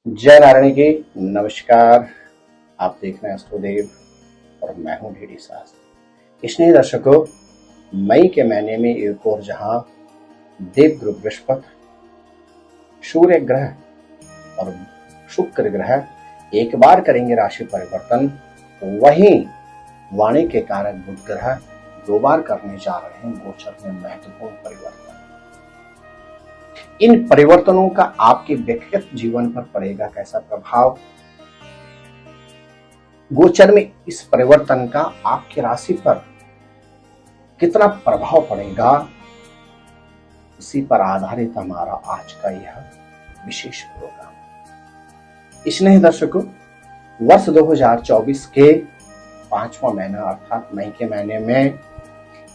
जय नारायण की नमस्कार। आप देख रहे हैं एस्ट्रोदेव और मैं हूं डीडी शास्त्री। स्नेही दर्शकों, मई के महीने में एक और जहां देवगुरु बृहस्पति, सूर्य ग्रह और शुक्र ग्रह एक बार करेंगे राशि परिवर्तन, वहीं वाणी के कारक बुध ग्रह दो बार करने जा रहे हैं गोचर में महत्वपूर्ण परिवर्तन। इन परिवर्तनों का आपके व्यक्तिगत जीवन पर पड़ेगा कैसा प्रभाव? गोचर में इस परिवर्तन का आपकी राशि पर कितना प्रभाव पड़ेगा, इसी पर आधारित हमारा आज का यह विशेष प्रोग्राम। स्नेही दर्शकों, वर्ष 2024 के 5वां महीना अर्थात मई के महीने में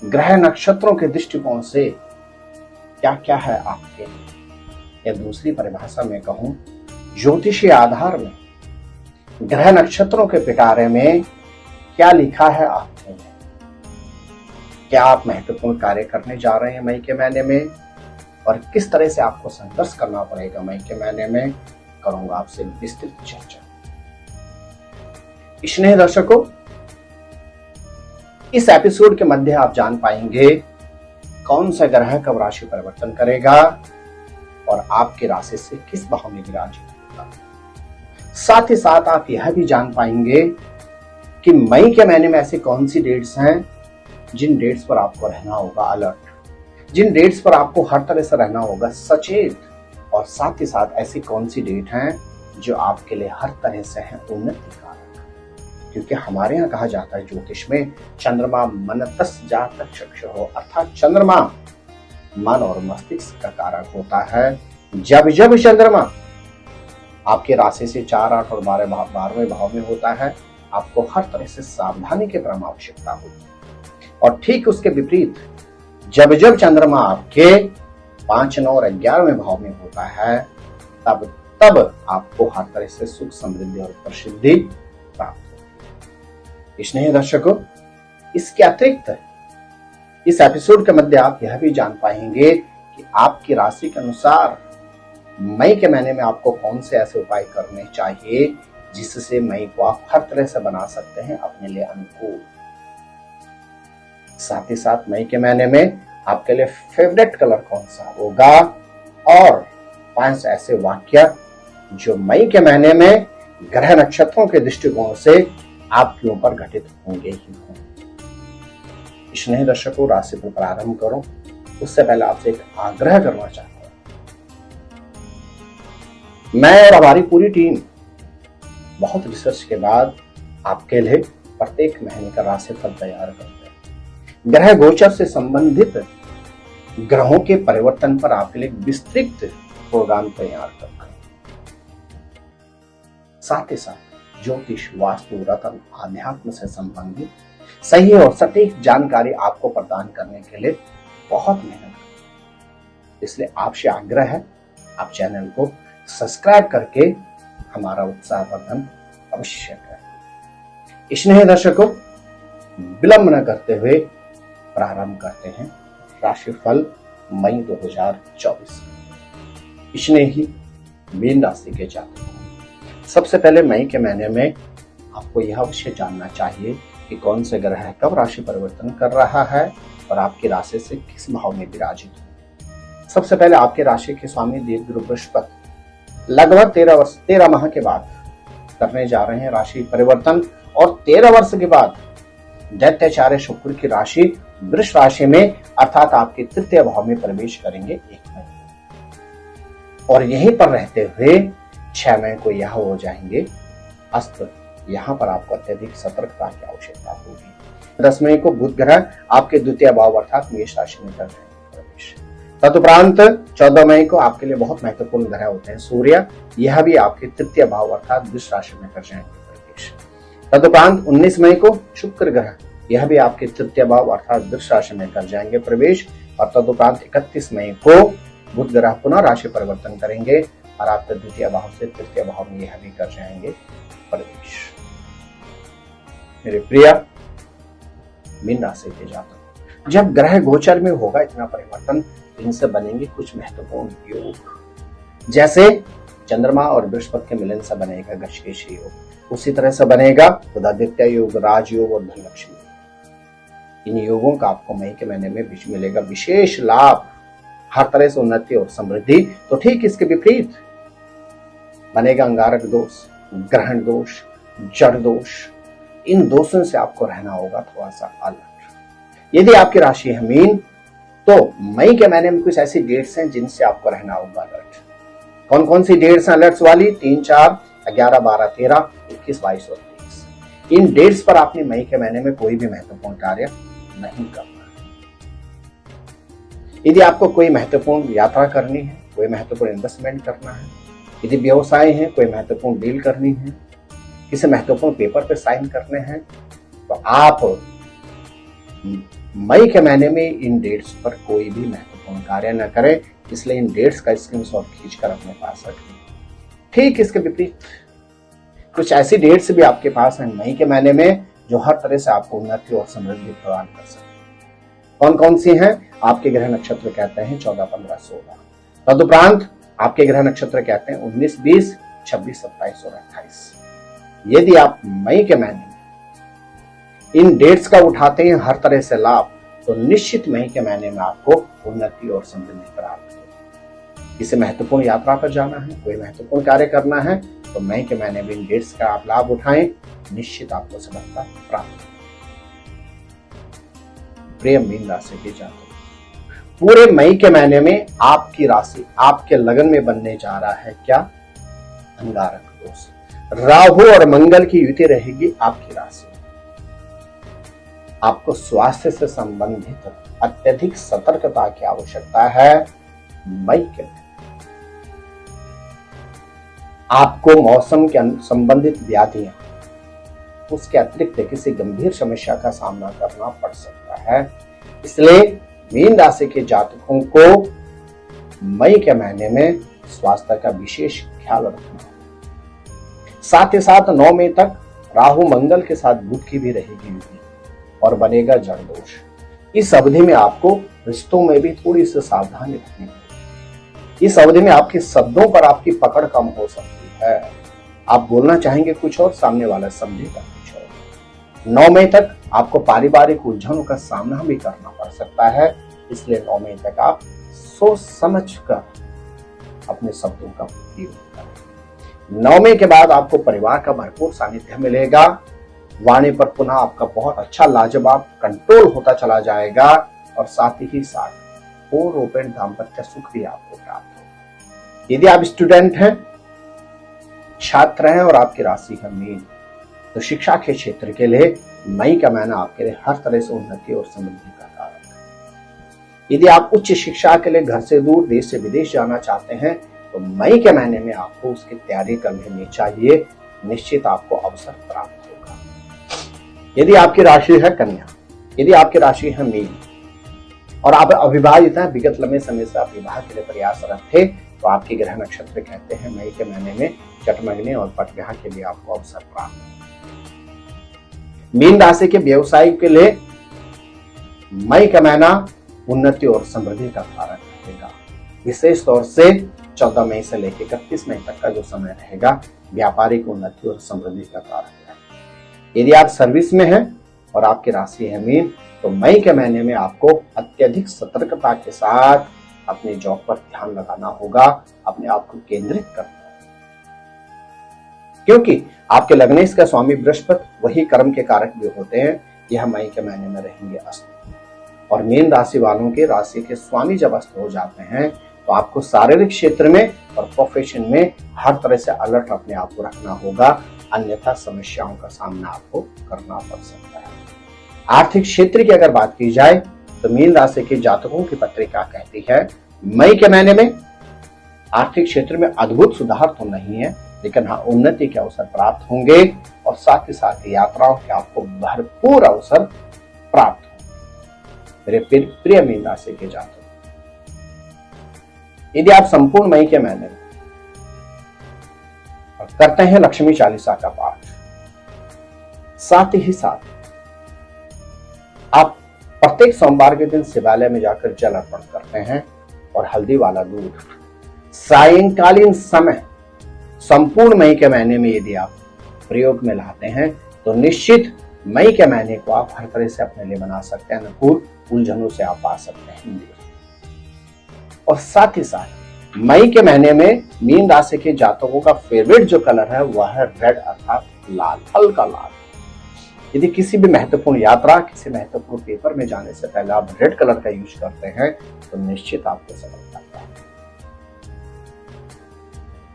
ग्रह नक्षत्रों के दृष्टिकोण से क्या क्या है आपके, या दूसरी परिभाषा में कहूं ज्योतिषीय आधार में ग्रह नक्षत्रों के पिटारे में क्या लिखा है आपके लिए। क्या आप महत्वपूर्ण कार्य करने जा रहे हैं मई के महीने में, और किस तरह से आपको संघर्ष करना पड़ेगा मई के महीने में, करूंगा आपसे विस्तृत चर्चा। स्नेही दर्शकों, इस एपिसोड के मध्य आप जान पाएंगे कौन सा ग्रह कब राशि परिवर्तन करेगा और आपकी राशि से किस भाव में विराजित होगा। साथ ही साथ आप यह भी जान पाएंगे कि मई के महीने में ऐसी कौन सी डेट्स हैं जिन डेट्स पर आपको रहना होगा अलर्ट, जिन डेट्स पर आपको हर तरह से रहना होगा सचेत, और साथ ही साथ ऐसी कौन सी डेट हैं जो आपके लिए हर तरह से है उन्नति कारक। क्योंकि हमारे यहाँ कहा जाता है ज्योतिष में चंद्रमा मनतस जातक चक्षुः, अर्थात चंद्रमा मन और मस्तिष्क का कारक होता है। जब जब चंद्रमा आपके राशि से 4, 8 और 12वें भाव में होता है, आपको हर तरह से सावधानी की परम आवश्यकता होती है। और ठीक उसके विपरीत जब जब चंद्रमा आपके 5, 9 और 11वें भाव में होता है, तब आपको हर तरह से सुख, समृद्धि और प्रसिद्धि प्राप्त होती है। स्नेही दर्शकों, इसके अतिरिक्त इस एपिसोड के मध्य आप यह भी जान पाएंगे कि आपकी राशि के अनुसार मई के महीने में आपको कौन से ऐसे उपाय करने चाहिए जिससे मई को आप हर तरह से बना सकते हैं अपने लिए अनुकूल। साथ ही साथ मई के महीने में आपके लिए फेवरेट कलर कौन सा होगा, और 5 ऐसे वाक्य जो मई के महीने में ग्रह नक्षत्रों के दृष्टिकोण से आपके ऊपर घटित होंगे ही होंगे। स्नेही दर्शकों, राशि पर प्रारंभ करो उससे पहले आपसे एक आग्रह करना चाहता हूं। मैं और हमारी पूरी टीम बहुत रिसर्च के बाद आपके लिए प्रत्येक महीने का राशिफल तैयार करते हैं। ग्रह गोचर से संबंधित ग्रहों के परिवर्तन पर आपके लिए विस्तृत प्रोग्राम तैयार करते हैं। साथ ही साथ ज्योतिष, वास्तु, रत्न, आध्यात्म से संबंधित सही और सटीक जानकारी आपको प्रदान करने के लिए बहुत मेहनत करते। इसलिए आपसे आग्रह है, आप चैनल को सब्सक्राइब करके हमारा उत्साहवर्धन अवश्य करें। स्नेही दर्शकों, विलंब न करते हुए प्रारंभ करते हैं राशिफल मई 2024। स्नेही मीन राशि के जातकों, सबसे पहले मई के महीने में आपको यह अवश्य जानना चाहिए कि कौन से ग्रह कब राशि परिवर्तन कर रहा है और आपकी राशि से किस भाव में विराजित हो। सबसे पहले आपके राशि के स्वामी देवगुरु बृहस्पति लगभग 13 माह के बाद करने जा रहे हैं राशि परिवर्तन, और 13 वर्ष के बाद दैत्याचार्य शुक्र की राशि वृष राशि में अर्थात आपके तृतीय भाव में प्रवेश करेंगे 1 मई, और यहीं पर रहते हुए 6 मई को यह हो जाएंगे अस्त। यहाँ पर आपको अत्यधिक सतर्कता की आवश्यकता होगी। 10 मई को बुध ग्रह आपके द्वितीय भाव अर्थात मेष राशि में कर रहे हैं प्रवेश। तदुपरांत 14 मई को आपके लिए बहुत महत्वपूर्ण ग्रह होते हैं सूर्य, यह भी आपके तृतीय भाव अर्थात वृष राशि में कर जाएंगे प्रवेश। तदुपरांत 19 मई को शुक्र ग्रह, यह भी आपके तृतीय भाव अर्थात वृष राशि में कर जाएंगे प्रवेश, और तदुपरांत 31 मई को बुध ग्रह पुनः राशि परिवर्तन करेंगे और आपके द्वितीय भाव से तृतीय भाव में यह भी कर जाएंगे प्रवेश। मेरे प्रिय मीन राशि के जातक, जब ग्रह गोचर में होगा इतना परिवर्तन, इनसे बनेंगे कुछ महत्वपूर्ण योग, जैसे चंद्रमा और बृहस्पति के मिलन से बनेगा गजकेश योग। उसी तरह से बनेगा बुधादित्य योग, राजयोग और धनलक्ष्मी। इन योगों का आपको मई के महीने में बीच मिलेगा विशेष लाभ, हर तरह से उन्नति और समृद्धि। तो ठीक इसके विपरीत बनेगा अंगारक दोष, ग्रहण दोष, जड़ दोष। इन दोषों से आपको रहना होगा थोड़ा सा अलर्ट। यदि आपकी राशि है मीन, तो मई के महीने में कुछ ऐसी डेट्स हैं जिनसे आपको रहना होगा अलर्ट। कौन कौन सी डेट्स हैं अलर्ट्स वाली? 3, 4, 11, 12, 13, 21, 22 और 23। इन डेट्स पर आपने मई के महीने में कोई भी महत्वपूर्ण कार्य नहीं करना। यदि आपको कोई महत्वपूर्ण यात्रा करनी है, कोई महत्वपूर्ण इन्वेस्टमेंट करना है, यदि व्यवसाय है, कोई महत्वपूर्ण डील करनी है, किसी महत्वपूर्ण पेपर पे साइन करने हैं, तो आप मई के महीने में इन डेट्स पर कोई भी महत्वपूर्ण कार्य न करें। इसलिए इन डेट्स का स्क्रीनशॉट खींचकर अपने पास रखें। ठीक इसके विपरीत कुछ ऐसी डेट्स भी आपके पास हैं मई के महीने में जो हर तरह से आपको उन्नति और समृद्धि प्रदान कर सकते हैं। कौन कौन सी हैं? आपके ग्रह नक्षत्र कहते हैं 14, 15, 16। तदुपरांत आपके ग्रह नक्षत्र कहते हैं 19, 20, 26, 27 और 28। यदि आप मई के महीने में इन डेट्स का उठाते हैं हर तरह से लाभ, तो निश्चित मई के महीने में आपको उन्नति और समृद्धि प्राप्त होगी। किसी महत्वपूर्ण यात्रा पर जाना है, कोई महत्वपूर्ण कार्य करना है, तो मई के महीने में इन डेट्स का आप लाभ उठाएं, निश्चित आपको सफलता प्राप्त होगी। प्रिय मीन राशि के जातक, पूरे मई के महीने में आपकी राशि आपके लगन में बनने जा रहा है क्या? अंगारक दोष। राहु और मंगल की युति रहेगी आपकी राशि। आपको स्वास्थ्य से संबंधित अत्यधिक सतर्कता की आवश्यकता है मई के महीने। आपको मौसम के संबंधित व्याधियां, उसके अतिरिक्त किसी गंभीर समस्या का सामना करना पड़ सकता है। इसलिए मीन राशि के जातकों को मई के महीने में स्वास्थ्य का विशेष ख्याल रखना है। साथ ही साथ 9 मई तक राहु मंगल के साथ बुध की भी रहेगी युति और बनेगा जड़ दोष। इस अवधि में आपको रिश्तों में भी थोड़ी सी सावधानी रखनी होगी। इस अवधि में आपके शब्दों पर आपकी पकड़ कम हो सकती है। आप बोलना चाहेंगे कुछ और, सामने वाला समझेगा कुछ और। 9 मई तक आपको पारिवारिक उलझनों का सामना भी करना पड़ सकता है। इसलिए 9 मई तक आप सोच समझ कर अपने शब्दों का उपयोग करें। 9 मई के बाद आपको परिवार का भरपूर सानिध्य मिलेगा। वाणी पर पुनः आपका बहुत अच्छा लाजवाब कंट्रोल होता चला जाएगा और साथ ही साथ पूर्ण रूपेण दाम्पत्य सुख भी आपको प्राप्त होगा। यदि आप स्टूडेंट हैं, छात्र हैं और आपकी राशि है मीन, तो शिक्षा के क्षेत्र के लिए मई का महीना आपके लिए हर तरह से उन्नति और समृद्धि का कारक है। यदि आप उच्च शिक्षा के लिए घर से दूर, देश से विदेश जाना चाहते हैं, तो मई के महीने में आपको उसकी तैयारी कर लेनी चाहिए। निश्चित आपको अवसर प्राप्त होगा। यदि आपकी राशि है कन्या, यदि आपकी राशि है मीन और आप अविवाहित हैं, विगत लंबे समय से आप विवाह के लिए प्रयासरत थे, तो आपके ग्रह नक्षत्र कहते हैं मई के महीने में चटमंगनी और पटविवाह के लिए आपको अवसर प्राप्त होगा। मीन राशि के व्यवसाय के लिए मई का महीना उन्नति और समृद्धि का कारक रहेगा। विशेष तौर से 14 मई से लेकर 31 मई तक का जो समय रहेगा, व्यापारिक उन्नति और समृद्धि का कारक है। यदि आप सर्विस में हैं और आपकी राशि है मीन, तो मई के महीने में आपको अत्यधिक सतर्कता के साथ अपने जॉब पर ध्यान लगाना होगा, अपने आप को केंद्रित करना, क्योंकि आपके लग्नेश का स्वामी बृहस्पति वही कर्म के कारक भी होते हैं। यह मई के महीने में रहेंगे अस्त, और मीन राशि वालों के राशि के स्वामी जब अस्त हो जाते हैं, तो आपको शारीरिक क्षेत्र में और प्रोफेशन में हर तरह से अलर्ट अपने आप को रखना होगा, अन्यथा समस्याओं का सामना आपको करना पड़ सकता है। आर्थिक क्षेत्र की अगर बात की जाए, तो मीन राशि के जातकों की पत्रिका कहती है मई के महीने में आर्थिक क्षेत्र में अद्भुत सुधार तो नहीं है, लेकिन हाँ उन्नति के अवसर प्राप्त होंगे और साथ ही साथ यात्राओं के आपको भरपूर अवसर प्राप्त होंगे। मेरे प्रिय मीन राशि के जातक, यदि आप संपूर्ण मई के महीने में करते हैं लक्ष्मी चालीसा का पाठ, साथ ही साथ आप प्रत्येक सोमवार के दिन शिवालय में जाकर जल अर्पण करते हैं और हल्दी वाला दूध सायंकालीन समय संपूर्ण मई के महीने में यदि आप प्रयोग में लाते हैं तो निश्चित मई के महीने को आप हर तरह से अपने लिए बना सकते हैं, अनुकूल उलझनों से आप पास सकते हैं। और साथ ही साथ मई के महीने में मीन राशि के जातकों का फेवरेट जो कलर है वह है रेड अर्थात लाल, हल्का लाल। यदि किसी भी महत्वपूर्ण यात्रा, किसी महत्वपूर्ण पेपर में जाने से पहले आप रेड कलर का यूज करते हैं तो निश्चित आपको सफलता प्राप्त।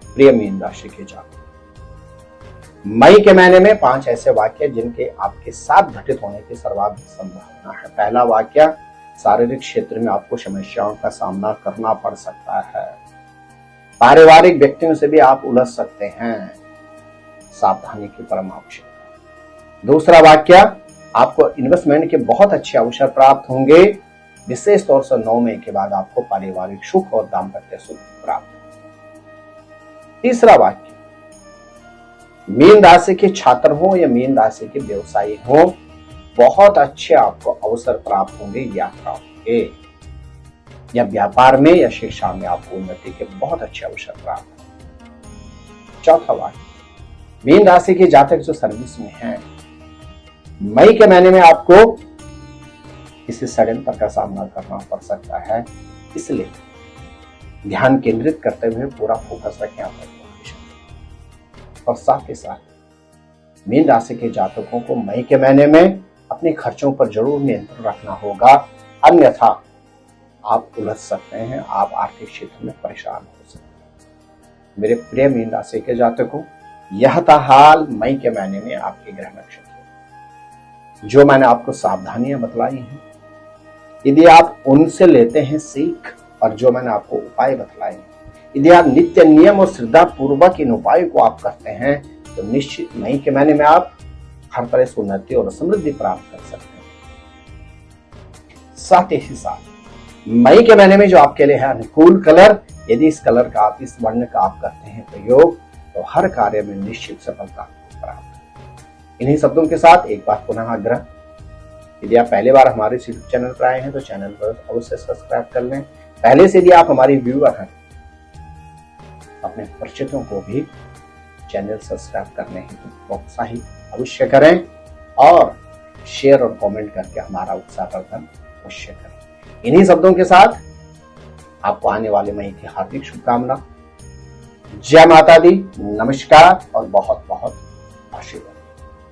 प्रिय मीन राशि के जातक, मई के महीने में 5 ऐसे वाक्य जिनके आपके साथ घटित होने की सर्वाधिक संभावना है। पहला वाक्य, शारीरिक क्षेत्र में आपको समस्याओं का सामना करना पड़ सकता है। पारिवारिक व्यक्तियों से भी आप उलझ सकते हैं, सावधानी की परम आवश्यकता। दूसरा वाक्य, आपको इन्वेस्टमेंट के बहुत अच्छे अवसर प्राप्त होंगे, विशेष तौर से 9 मई के बाद आपको पारिवारिक सुख और दाम्पत्य सुख प्राप्त। तीसरा वाक्य, मीन राशि के छात्र हो या मीन राशि के व्यवसायी हो, बहुत अच्छे आपको अवसर प्राप्त होंगे यात्राओं के, या व्यापार में या शिक्षा में आपको उन्नति के बहुत अच्छे अवसर प्राप्त होंगे। चौथा वाक्य, मीन राशि के जातक जो सर्विस में हैं, मई के महीने में आपको किसी षड्यंत्र का सामना करना पड़ सकता है, इसलिए ध्यान केंद्रित करते हुए पूरा फोकस रखें आप। और साथ ही साथ मीन राशि के जातकों को मई के महीने में अपने खर्चों पर जरूर नियंत्रण रखना होगा, अन्यथा आप उलझ सकते हैं, आप आर्थिक क्षेत्र में परेशान हो सकते हैं। मेरे प्रिय मीन राशि के जातकों, यह था हाल मई के महीने में आपके ग्रह नक्षत्र, जो मैंने आपको सावधानियां बतलाई हैं। यदि आप उनसे लेते हैं सीख और जो मैंने आपको उपाय बतलाए, यदि आप नित्य नियम और श्रद्धा पूर्वक इन उपायों को आप करते हैं तो निश्चित मई के महीने में आप हर तरह से उन्नति और समृद्धि प्राप्त कर सकते हैं। साथ ही साथ मई के महीने में जो आपके लिए है अनुकूल कलर, यदि इस कलर का आप, इस वर्ण का आप करते हैं प्रयोग तो हर कार्य में निश्चित सफलता प्राप्त। इन्हीं शब्दों के साथ एक बार पुनः आग्रह, यदि आप पहली बार हमारे यूट्यूब चैनल पर आए हैं तो चैनल पर अवश्य सब्सक्राइब कर लें। पहले से यदि आप हमारी व्यूअर हैं, अपने परिचितों को भी चैनल सब्सक्राइब करने हेतु प्रोत्साहित अवश्य करें और शेयर और कमेंट करके हमारा उत्साहवर्धन अवश्य करें। इन्हीं शब्दों के साथ आपको आने वाले मई की हार्दिक शुभकामना। जय माता दी, नमस्कार और बहुत बहुत आशीर्वाद।